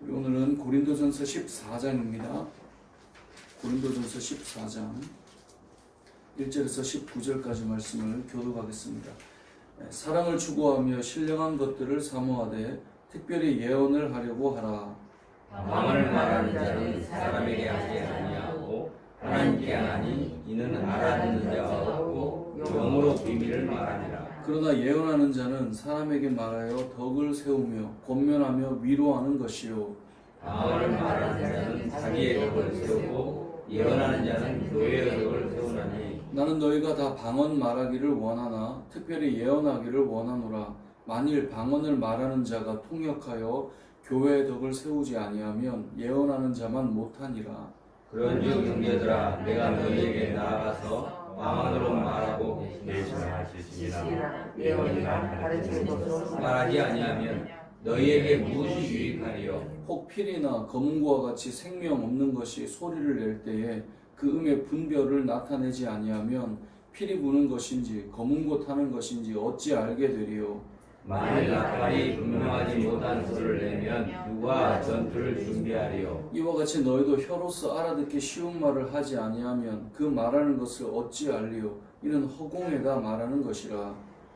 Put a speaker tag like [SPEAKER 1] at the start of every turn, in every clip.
[SPEAKER 1] 오늘은 고린도전서 14장입니다. 고린도전서 14장 1절에서 19절까지 말씀을 교독하겠습니다. 사랑을 추구하며 신령한 것들을 사모하되 특별히 예언을 하려고 하라.
[SPEAKER 2] 방언을 말하는 자는 사람에게 하지 아니하고 하나님께 하나니 이는 알아듣는 자가 없고 영으로 비밀을 말하니라.
[SPEAKER 1] 그러나 예언하는 자는 사람에게 말하여 덕을 세우며 권면하며 위로하는 것이요.
[SPEAKER 2] 방언을 말하는 자는 자기의 덕을 세우고 예언하는 자는 교회의 덕을 세우나니.
[SPEAKER 1] 나는 너희가 다 방언 말하기를 원하나 특별히 예언하기를 원하노라. 만일 방언을 말하는 자가 통역하여 교회의 덕을 세우지 아니하면 예언하는 자만 못하니라.
[SPEAKER 2] 그런즉 형제들아, 내가 너희에게 나아가서 방언으로 말하고
[SPEAKER 3] 계시나 예언이나 가르치는 것으로
[SPEAKER 2] 말하지 아니하면 너희에게 무엇이 유익하리요?
[SPEAKER 1] 혹 필이나 검은고와 같이 생명 없는 것이 소리를 낼 때에 그 음의 분별을 나타내지 아니하면 필이 부는 것인지 검은고 타는 것인지 어찌 알게 되리요?
[SPEAKER 2] 만일 나팔이 분명하지 못한 소리를 내면 누가 전투를 준비하리요?
[SPEAKER 1] 이와 같이 너희도 혀로서 알아듣기 쉬운 말을 하지 아니하면 그 말하는 것을 어찌 알리요? 이는 허공에다 말하는 것이라.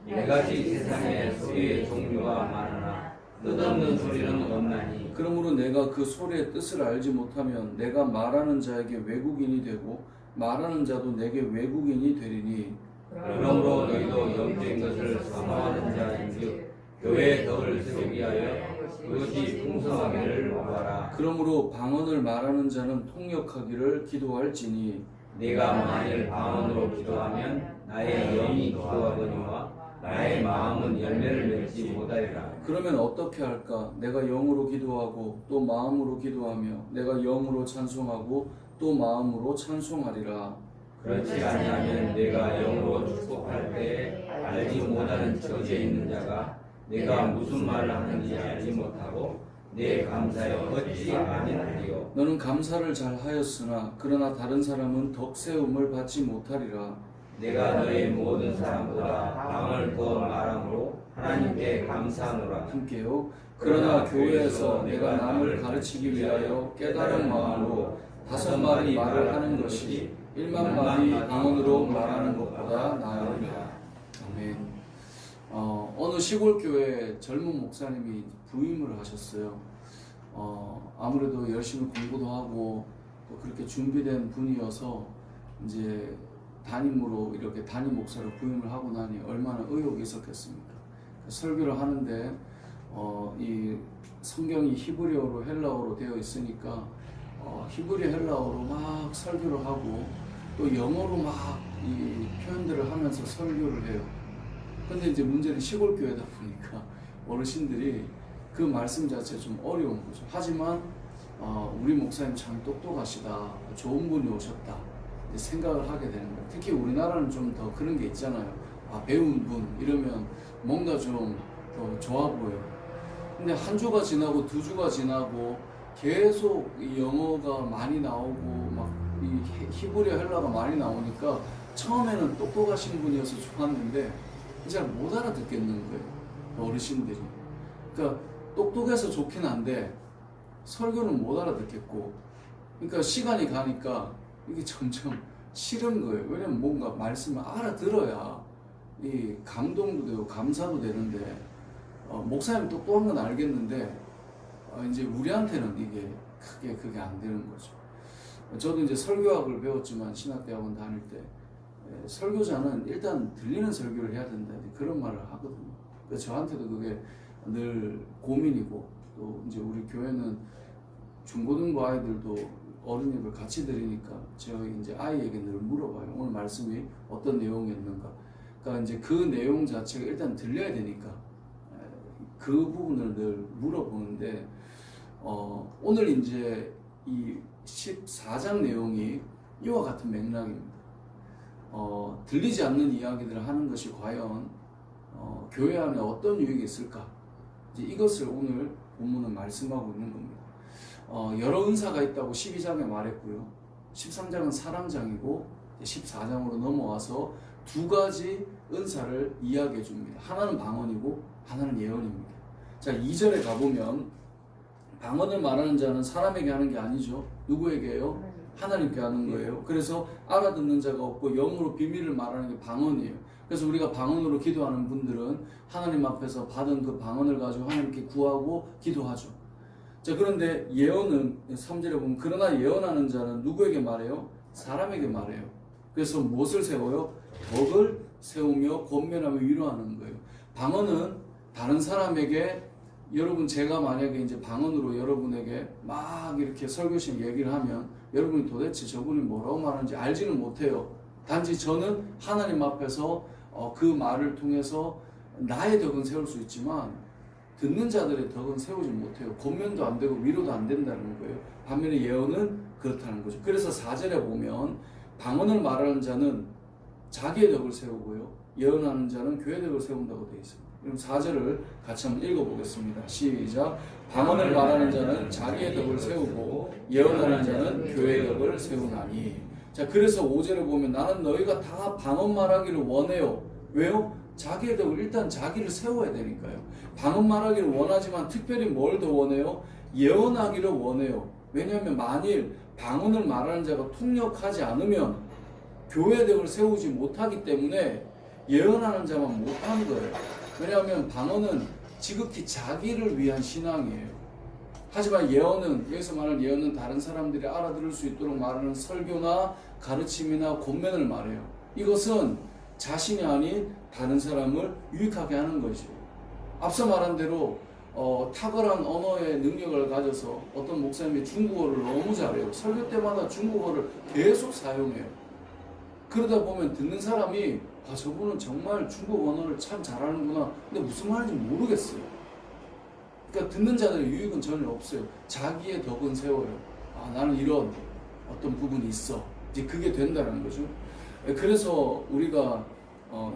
[SPEAKER 2] 이같이 세상에 소리의 종류가 많으나 뜻없는 소리는 없나니.
[SPEAKER 1] 그러므로 내가 그 소리의 뜻을 알지 못하면 내가 말하는 자에게 외국인이 되고 말하는 자도 내게 외국인이 되리니.
[SPEAKER 2] 그러므로 너희도 영적인 것을 사모하는 자인즉 교회의 덕을 세우기 위하여 그것이 풍성하기를 구하라.
[SPEAKER 1] 그러므로 방언을 말하는 자는 통역하기를 기도할지니.
[SPEAKER 2] 네가 만일 방언으로 기도하면 나의 영이 기도하거니와 나의 마음은 열매를 맺지 못하리라.
[SPEAKER 1] 그러면 어떻게 할까? 내가 영으로 기도하고 또 마음으로 기도하며 내가 영으로 찬송하고 또 마음으로 찬송하리라.
[SPEAKER 2] 그렇지 아니하면 내가 영으로 축복할 때에 알지 못하는 처지에 있는 자가 내가 무슨 말을 하는지 알지 못하고 내 감사에 어찌 아멘하리요?
[SPEAKER 1] 너는 감사를 잘 하였으나 그러나 다른 사람은 덕세움을 받지 못하리라.
[SPEAKER 2] 내가 너희 모든 사람보다 방언을 더 말함으로 하나님께 감사하노라.
[SPEAKER 1] 함께요. 그러나 교회에서 내가 남을 가르치기 위하여 깨달은 마음으로 5마디 말을 하는 것이 1만 마디 방언으로 말하는 것보다 나으리라. 아멘. 어느 시골 교회 젊은 목사님이 부임을 하셨어요. 아무래도 열심히 공부도 하고 또 그렇게 준비된 분이어서 이제 담임으로 이렇게 담임 목사로 부임을 하고 나니 얼마나 의욕이 있었겠습니까? 설교를 하는데 이 성경이 히브리어로 헬라어로 되어 있으니까 히브리 헬라어로 막 설교를 하고 또 영어로 막 이 표현들을 하면서 설교를 해요. 근데 이제 문제는 시골 교회다 보니까 어르신들이 그 말씀 자체가 좀 어려운 거죠. 하지만 우리 목사님 참 똑똑하시다, 좋은 분이 오셨다 이제 생각을 하게 되는 거예요. 특히 우리나라는 좀 더 그런 게 있잖아요. 배운 분 이러면 뭔가 좀 더 좋아 보여요. 근데 한 주가 지나고 두 주가 지나고 계속 이 영어가 많이 나오고 막 이 히브리어 헬라가 많이 나오니까 처음에는 똑똑하신 분이어서 좋았는데 잘 못 알아듣겠는 거예요, 어르신들이. 그러니까 똑똑해서 좋긴 한데 설교는 못 알아듣겠고, 그러니까 시간이 가니까 이게 점점 싫은 거예요. 왜냐면 뭔가 말씀을 알아들어야 이 감동도 되고 감사도 되는데 목사님 똑똑한 건 알겠는데 이제 우리한테는 이게 그게 안 되는 거죠. 저도 이제 설교학을 배웠지만 신학대학원 다닐 때 설교자는 일단 들리는 설교를 해야 된다 그런 말을 하거든요. 그래서 저한테도 그게 늘 고민이고, 또 이제 우리 교회는 중고등부 아이들도 어린이집을 같이 드리니까 저희 이제 아이에게 늘 물어봐요. 오늘 말씀이 어떤 내용이었는가. 그러니까 이제 그 내용 자체가 일단 들려야 되니까 그 부분을 늘 물어보는데 오늘 이제 이 14장 내용이 이와 같은 맥락입니다. 들리지 않는 이야기들을 하는 것이 과연 교회 안에 어떤 유익이 있을까? 이제 이것을 오늘 본문은 말씀하고 있는 겁니다. 여러 은사가 있다고 12장에 말했고요. 13장은 사랑장이고 14장으로 넘어와서 두 가지 은사를 이야기해 줍니다. 하나는 방언이고 하나는 예언입니다. 자, 2절에 가보면 방언을 말하는 자는 사람에게 하는 게 아니죠. 누구에게요? 하나님께 하는 거예요. 그래서 알아듣는 자가 없고 영으로 비밀을 말하는 게 방언이에요. 그래서 우리가 방언으로 기도하는 분들은 하나님 앞에서 받은 그 방언을 가지고 하나님께 구하고 기도하죠. 자, 그런데 예언은 3절에 보면 그러나 예언하는 자는 누구에게 말해요? 사람에게 말해요. 그래서 무엇을 세워요? 덕을 세우며 권면하며 위로하는 거예요. 방언은 다른 사람에게, 여러분 제가 만약에 이제 방언으로 여러분에게 막 이렇게 설교식 얘기를 하면 여러분이 도대체 저분이 뭐라고 말하는지 알지는 못해요. 단지 저는 하나님 앞에서 그 말을 통해서 나의 덕은 세울 수 있지만 듣는 자들의 덕은 세우지 못해요. 권면도 안 되고 위로도 안 된다는 거예요. 반면에 예언은 그렇다는 거죠. 그래서 4절에 보면 방언을 말하는 자는 자기의 덕을 세우고요, 예언하는 자는 교회의 덕을 세운다고 되어 있습니다. 그럼 4절을 같이 한번 읽어보겠습니다. 시작. 방언을 말하는 자는 자기의 덕을 세우고 예언하는 자는 교회의 덕을 세우나니. 자, 그래서 5절에 보면 나는 너희가 다 방언 말하기를 원해요. 왜요? 자기의 덕을 일단 자기를 세워야 되니까요. 방언 말하기를 원하지만 특별히 뭘 더 원해요? 예언하기를 원해요. 왜냐하면 만일 방언을 말하는 자가 통역하지 않으면 교회의 덕을 세우지 못하기 때문에 예언하는 자만 못하는 거예요. 왜냐하면 방언은 지극히 자기를 위한 신앙이에요. 하지만 예언은, 여기서 말하는 예언은 다른 사람들이 알아들을 수 있도록 말하는 설교나 가르침이나 권면을 말해요. 이것은 자신이 아닌 다른 사람을 유익하게 하는 것이죠. 앞서 말한 대로 탁월한 언어의 능력을 가져서 어떤 목사님이 중국어를 너무 잘해요. 설교 때마다 중국어를 계속 사용해요. 그러다 보면 듣는 사람이 저분은 정말 중국 언어를 참 잘하는구나. 근데 무슨 말인지 모르겠어요. 그러니까 듣는 자들의 유익은 전혀 없어요. 자기의 덕은 세워요. 나는 이런 어떤 부분이 있어. 이제 그게 된다는 거죠. 그래서 우리가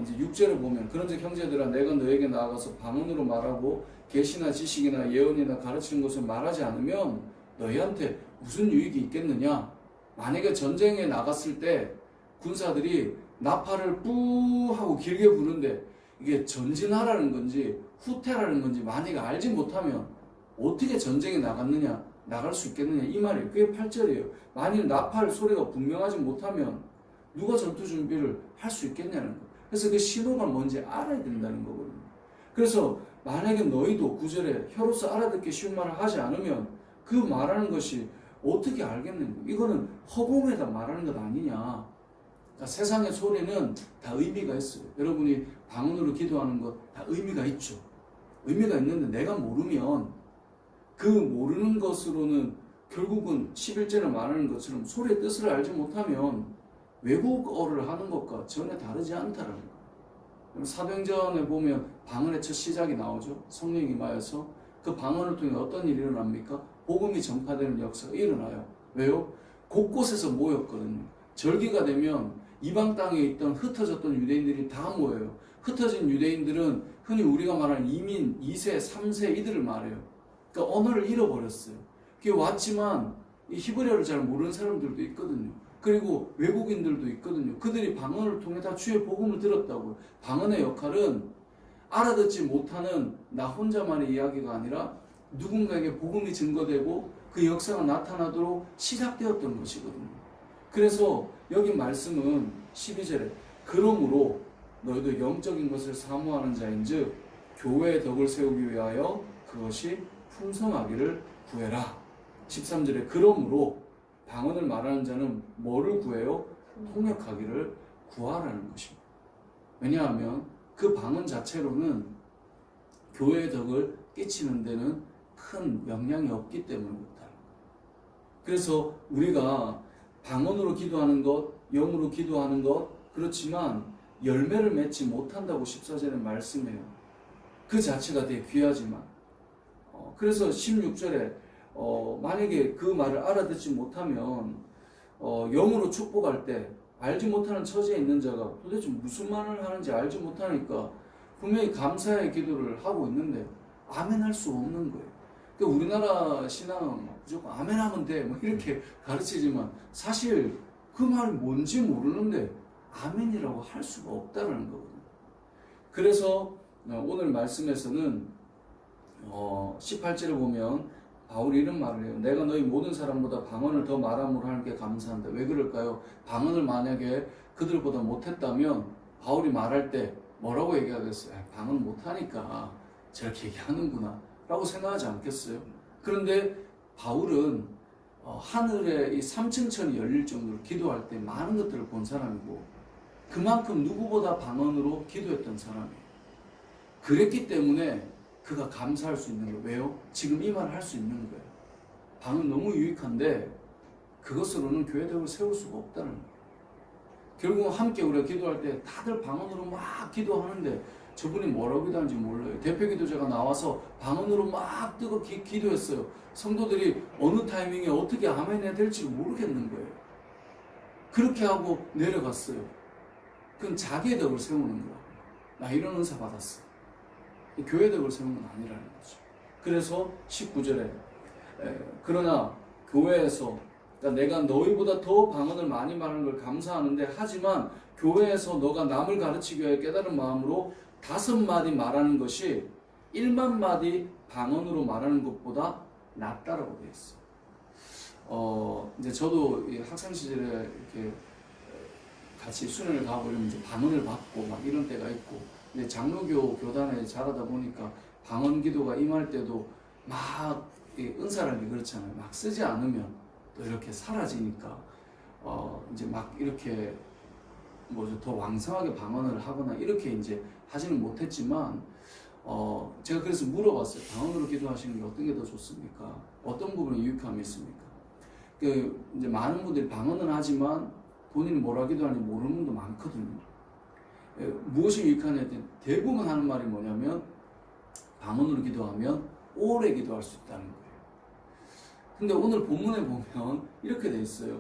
[SPEAKER 1] 이제 6절을 보면 그런즉 형제들아 내가 너에게 나아가서 방언으로 말하고 계시나 지식이나 예언이나 가르치는 것을 말하지 않으면 너희한테 무슨 유익이 있겠느냐. 만약에 전쟁에 나갔을 때 군사들이 나팔을 뿌 하고 길게 부는데 이게 전진하라는 건지 후퇴라는 건지 만약에 알지 못하면 어떻게 전쟁에 나갔느냐, 나갈 수 있겠느냐 이 말이에요. 그게 8절이에요. 만일 나팔 소리가 분명하지 못하면 누가 전투 준비를 할 수 있겠냐는 거예요. 그래서 그 신호가 뭔지 알아야 된다는 거거든요. 그래서 만약에 너희도 9절에 혀로서 알아듣기 쉬운 말을 하지 않으면 그 말하는 것이 어떻게 알겠는가. 이거는 허공에다 말하는 것 아니냐. 그러니까 세상의 소리는 다 의미가 있어요. 여러분이 방언으로 기도하는 것 다 의미가 있죠. 의미가 있는데 내가 모르면 그 모르는 것으로는 결국은 11절에 말하는 것처럼 소리의 뜻을 알지 못하면 외국어를 하는 것과 전혀 다르지 않다는 거예요. 사도행전에 보면 방언의 첫 시작이 나오죠. 성령이 임하여서 그 방언을 통해 어떤 일이 일어납니까? 복음이 전파되는 역사가 일어나요. 왜요? 곳곳에서 모였거든요. 절기가 되면 이방 땅에 있던 흩어졌던 유대인들이 다 모여요. 흩어진 유대인들은 흔히 우리가 말하는 이민 2세, 3세 이들을 말해요. 그러니까 언어를 잃어버렸어요. 그게 왔지만 이 히브리어를 잘 모르는 사람들도 있거든요. 그리고 외국인들도 있거든요. 그들이 방언을 통해 다 주의 복음을 들었다고요. 방언의 역할은 알아듣지 못하는 나 혼자만의 이야기가 아니라 누군가에게 복음이 증거되고 그 역사가 나타나도록 시작되었던 것이거든요. 그래서 여기 말씀은 12절에 그러므로 너희도 영적인 것을 사모하는 자인즉 교회의 덕을 세우기 위하여 그것이 풍성하기를 구해라. 13절에 그러므로 방언을 말하는 자는 뭐를 구해요? 통역하기를 구하라는 것입니다. 왜냐하면 그 방언 자체로는 교회의 덕을 끼치는 데는 큰 영향이 없기 때문에 그렇다. 그래서 우리가 방언으로 기도하는 것, 영으로 기도하는 것 그렇지만 열매를 맺지 못한다고 14절에 말씀해요. 그 자체가 되게 귀하지만 그래서 16절에 만약에 그 말을 알아듣지 못하면 영으로 축복할 때 알지 못하는 처지에 있는 자가 도대체 무슨 말을 하는지 알지 못하니까 분명히 감사의 기도를 하고 있는데 아멘 할 수 없는 거예요. 그러니까 우리나라 신앙은 무조건 아멘 하면 돼 뭐 이렇게 가르치지만 사실 그 말이 뭔지 모르는데 아멘이라고 할 수가 없다는 거거든요. 그래서 오늘 말씀에서는 18절에 보면 바울이 이런 말을 해요. 내가 너희 모든 사람보다 방언을 더 말함으로 하나님께 감사한다. 왜 그럴까요? 방언을 만약에 그들보다 못했다면 바울이 말할 때 뭐라고 얘기하겠어요? 방언 못하니까 저렇게 얘기하는구나 라고 생각하지 않겠어요? 그런데 바울은 하늘의 이 삼층천이 열릴 정도로 기도할 때 많은 것들을 본 사람이고 그만큼 누구보다 방언으로 기도했던 사람이에요. 그랬기 때문에 그가 감사할 수 있는 거예요. 왜요? 지금 이 말을 할 수 있는 거예요. 방언 너무 유익한데 그것으로는 교회됨을 세울 수가 없다는 거예요. 결국은 함께 우리가 기도할 때 다들 방언으로 막 기도하는데 저분이 뭐라고 기도하는지 몰라요. 대표 기도자가 나와서 방언으로 막 뜨겁게 기도했어요. 성도들이 어느 타이밍에 어떻게 아멘 해야 될지 모르겠는 거예요. 그렇게 하고 내려갔어요. 그건 자기의 덕을 세우는 거야. 나 이런 은사 받았어. 교회 덕을 세우는 건 아니라는 거죠. 그래서 19절에 그러나 교회에서 그러니까 내가 너희보다 더 방언을 많이 말하는 걸 감사하는데 하지만 교회에서 너가 남을 가르치기 위해 깨달은 마음으로 5마디 말하는 것이 1만 마디 방언으로 말하는 것보다 낫다라고 되어 있어요. 이제 저도 학생 시절에 이렇게 같이 수련을 가고 이러면 이제 방언을 받고 막 이런 때가 있고, 근데 장로교 교단에 자라다 보니까 방언 기도가 임할 때도 막 은사라는 게 그렇잖아요. 막 쓰지 않으면 또 이렇게 사라지니까 이제 막 이렇게 뭐죠 더 왕성하게 방언을 하거나 이렇게 이제 하지는 못했지만 제가 그래서 물어봤어요. 방언으로 기도하시는 게 어떤 게 더 좋습니까? 어떤 부분에 유익함이 있습니까? 이제 많은 분들이 방언은 하지만 본인이 뭐라 기도하는지 모르는 분도 많거든요. 무엇이 유익하냐 했더니 대부분 하는 말이 뭐냐면 방언으로 기도하면 오래 기도할 수 있다는 거예요. 근데 오늘 본문에 보면 이렇게 돼 있어요.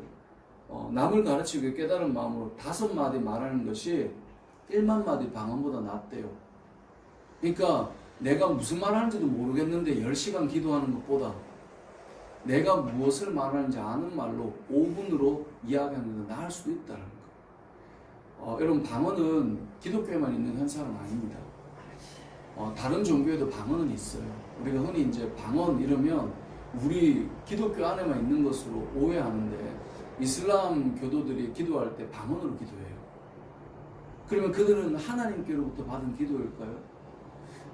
[SPEAKER 1] 남을 가르치기 위해 깨달은 마음으로 5마디 말하는 것이 1만 마디 방언보다 낫대요. 그러니까 내가 무슨 말 하는지도 모르겠는데 10시간 기도하는 것보다 내가 무엇을 말하는지 아는 말로 5분으로 이야기하는 게 나을 수도 있다는 거예요. 여러분 방언은 기독교에만 있는 현상은 아닙니다. 다른 종교에도 방언은 있어요. 우리가 흔히 이제 방언 이러면 우리 기독교 안에만 있는 것으로 오해하는데 이슬람 교도들이 기도할 때 방언으로 기도해요. 그러면 그들은 하나님께로부터 받은 기도일까요?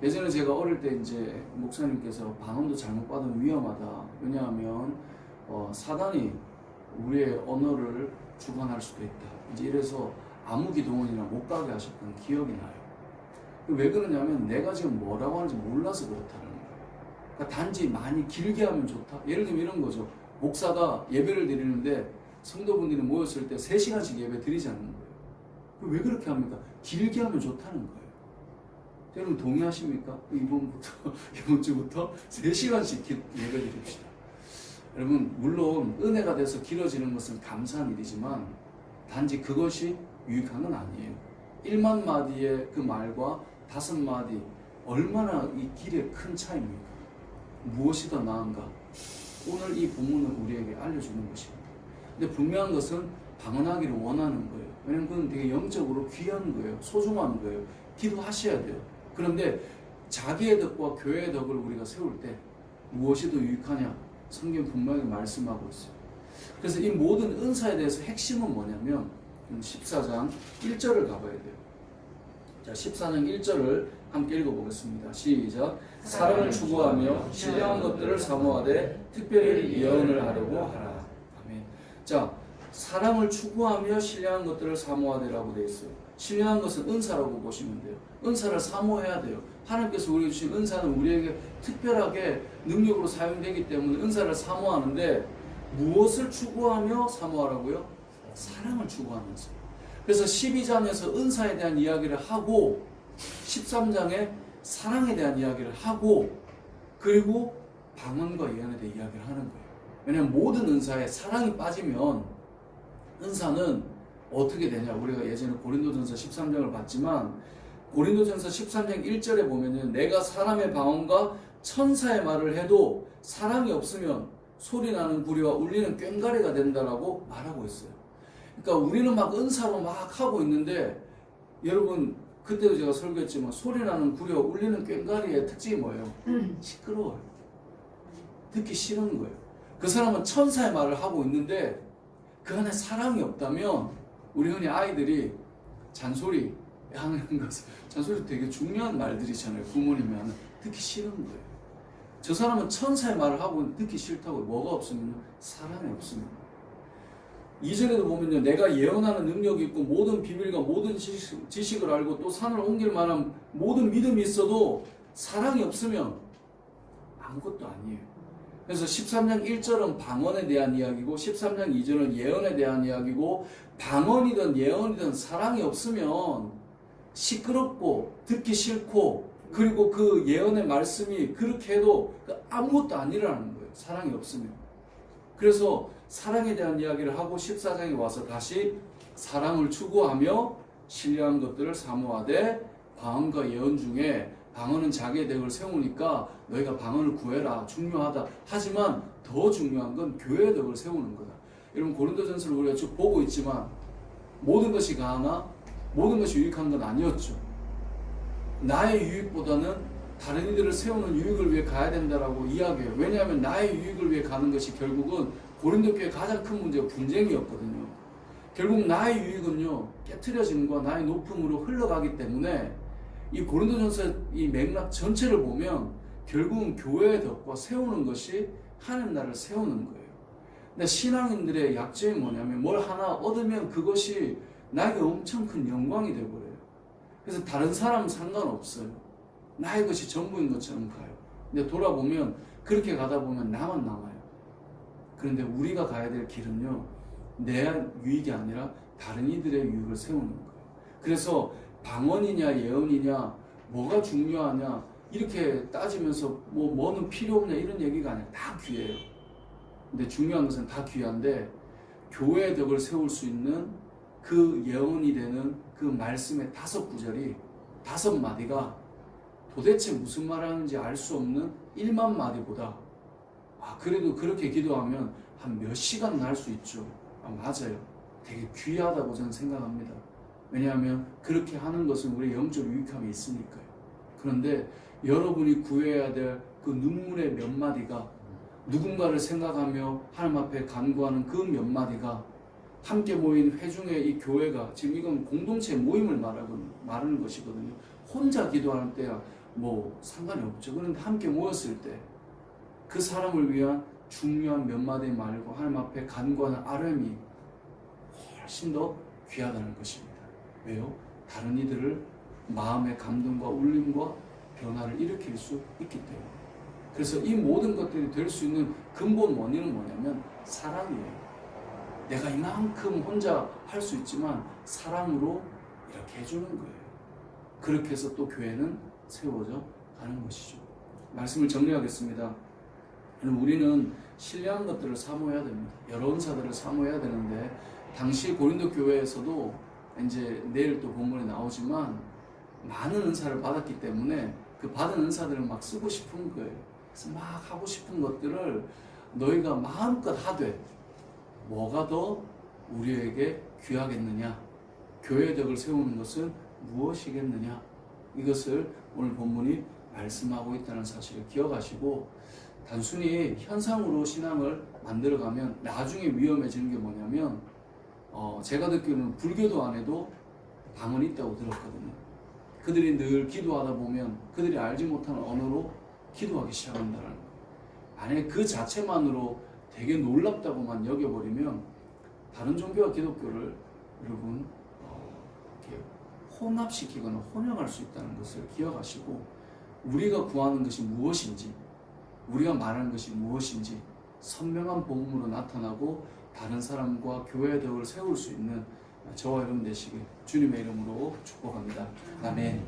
[SPEAKER 1] 예전에 제가 어릴 때 이제 목사님께서 방언도 잘못 받으면 위험하다. 왜냐하면 사단이 우리의 언어를 주관할 수도 있다. 이제 이래서 아무 기도원이나 못 가게 하셨던 기억이 나요. 왜 그러냐면 내가 지금 뭐라고 하는지 몰라서 그렇다는 거예요. 그러니까 단지 많이 길게 하면 좋다. 예를 들면 이런 거죠. 목사가 예배를 드리는데 성도분들이 모였을 때 3시간씩 예배 드리자는 거예요. 왜 그렇게 합니까? 길게 하면 좋다는 거예요. 여러분 동의하십니까? 이번 주부터 3시간씩 예배 드립시다. 여러분 물론 은혜가 돼서 길어지는 것은 감사한 일이지만 단지 그것이 유익한 건 아니에요. 1만 마디의 그 말과 5마디 얼마나 이 길에 큰 차이입니까? 무엇이 더 나은가? 오늘 이 본문은 우리에게 알려주는 것입니다. 근데 분명한 것은 방언하기를 원하는 거예요. 왜냐면 그건 되게 영적으로 귀한 거예요. 소중한 거예요. 기도하셔야 돼요. 그런데 자기의 덕과 교회의 덕을 우리가 세울 때 무엇이 더 유익하냐? 성경 분명히 말씀하고 있어요. 그래서 이 모든 은사에 대해서 핵심은 뭐냐면 14장 1절을 가봐야 돼요. 자, 14장 1절을 함께 읽어보겠습니다. 시작. 사랑을 추구하며 신령한 것들을 사모하되 특별히 예언을 하려고 하라. 아멘. 자, 사랑을 추구하며 신령한 것들을 사모하되라고 되어 있어요. 신령한 것은 은사라고 보시면 돼요. 은사를 사모해야 돼요. 하나님께서 우리에게 주신 은사는 우리에게 특별하게 능력으로 사용되기 때문에 은사를 사모하는데 무엇을 추구하며 사모하라고요? 사랑을 추구하면서. 그래서 12장에서 은사에 대한 이야기를 하고 13장에 사랑에 대한 이야기를 하고 그리고 방언과 예언에 대한 이야기를 하는 거예요. 왜냐하면 모든 은사에 사랑이 빠지면 은사는 어떻게 되냐? 우리가 예전에 고린도전서 13장을 봤지만 고린도전서 13장 1절에 보면은 내가 사람의 방언과 천사의 말을 해도 사랑이 없으면 소리나는 구리와 울리는 꽹과리가 된다라고 말하고 있어요. 그러니까 우리는 막 은사로 막 하고 있는데 여러분 그때도 제가 설교했지만 소리나는 구리와 울리는 꽹과리의 특징이 뭐예요? 시끄러워요. 듣기 싫은 거예요. 그 사람은 천사의 말을 하고 있는데 그 안에 사랑이 없다면 우리 흔히 아이들이 잔소리 하는 것은 잔소리 되게 중요한 말들이잖아요. 부모님이 하는 듣기 싫은 거예요. 저 사람은 천사의 말을 하고 듣기 싫다고 뭐가 없으면 사랑이 없습니다. 2절에도 보면요, 내가 예언하는 능력이 있고 모든 비밀과 모든 지식을 알고 또 산을 옮길 만한 모든 믿음이 있어도 사랑이 없으면 아무것도 아니에요. 그래서 13장 1절은 방언에 대한 이야기고 13장 2절은 예언에 대한 이야기고, 방언이든 예언이든 사랑이 없으면 시끄럽고 듣기 싫고, 그리고 그 예언의 말씀이 그렇게 해도 아무것도 안 일어나는 거예요. 사랑이 없으면. 그래서 사랑에 대한 이야기를 하고 14장에 와서 다시 사랑을 추구하며 신령한 것들을 사모하되 방언과 예언 중에, 방언은 자기의 덕을 세우니까 너희가 방언을 구해라, 중요하다. 하지만 더 중요한 건 교회의 덕을 세우는 거다. 여러분, 고린도전서를 우리가 쭉 보고 있지만 모든 것이 가하나 모든 것이 유익한 건 아니었죠. 나의 유익보다는 다른 이들을 세우는 유익을 위해 가야 된다라고 이야기해요. 왜냐하면 나의 유익을 위해 가는 것이 결국은 고린도 교회의 가장 큰 문제가 분쟁이었거든요. 결국 나의 유익은요, 깨트려짐과 나의 높음으로 흘러가기 때문에 이 고린도전서 이 맥락 전체를 보면 결국은 교회의 덕과 세우는 것이 하나님 나라를 세우는 거예요. 근데 신앙인들의 약점이 뭐냐면 뭘 하나 얻으면 그것이 나에게 엄청 큰 영광이 되어버려요. 그래서 다른 사람 상관없어요. 나의 것이 전부인 것처럼 가요. 근데 돌아보면 그렇게 가다 보면 나만 남아요. 그런데 우리가 가야 될 길은요, 내 유익이 아니라 다른 이들의 유익을 세우는 거예요. 그래서 방언이냐 예언이냐 뭐가 중요하냐 이렇게 따지면서 뭐는 필요 없냐 이런 얘기가 아니라 다 귀해요. 근데 중요한 것은 다 귀한데 교회의 덕을 세울 수 있는 그 예언이 되는 그 말씀의 5구절이 5마디가 도대체 무슨 말하는지 알 수 없는 1만 마디보다 그래도 그렇게 기도하면 한 몇 시간 날 수 있죠. 맞아요. 되게 귀하다고 저는 생각합니다. 왜냐하면 그렇게 하는 것은 우리의 영적 유익함이 있으니까요. 그런데 여러분이 구해야 될 그 눈물의 몇 마디가, 누군가를 생각하며 하나님 앞에 간구하는 그 몇 마디가, 함께 모인 회중의 이 교회가, 지금 이건 공동체 모임을 말하는 것이거든요. 혼자 기도하는 때야 뭐 상관이 없죠. 그런데 함께 모였을 때 그 사람을 위한 중요한 몇 마디의 말과 하나님 앞에 간구하는 아뢰미 훨씬 더 귀하다는 것입니다. 왜요? 다른 이들을 마음의 감동과 울림과 변화를 일으킬 수 있기 때문에. 그래서 이 모든 것들이 될 수 있는 근본 원인은 뭐냐면 사랑이에요. 내가 이만큼 혼자 할 수 있지만 사랑으로 이렇게 해주는 거예요. 그렇게 해서 또 교회는 세워져 가는 것이죠. 말씀을 정리하겠습니다. 우리는 신령한 것들을 사모해야 됩니다. 여러 은사들을 사모해야 되는데, 당시 고린도 교회에서도 이제 내일 또 본문에 나오지만 많은 은사를 받았기 때문에 그 받은 은사들을 막 쓰고 싶은 거예요. 그래서 막 하고 싶은 것들을 너희가 마음껏 하되 뭐가 더 우리에게 귀하겠느냐, 교회의 덕을 세우는 것은 무엇이겠느냐, 이것을 오늘 본문이 말씀하고 있다는 사실을 기억하시고, 단순히 현상으로 신앙을 만들어가면 나중에 위험해지는 게 뭐냐면, 제가 듣기로는 불교도 안에도 방언이 있다고 들었거든요. 그들이 늘 기도하다 보면 그들이 알지 못하는 언어로 기도하기 시작한다는 거예요. 만약에 그 자체만으로 되게 놀랍다고만 여겨버리면 다른 종교와 기독교를 여러분 이렇게 혼합시키거나 혼용할 수 있다는 것을 기억하시고, 우리가 구하는 것이 무엇인지, 우리가 말하는 것이 무엇인지 선명한 복음으로 나타나고 다른 사람과 교회의 덕을 세울 수 있는 저와 여러분 되시길 주님의 이름으로 축복합니다. 아멘.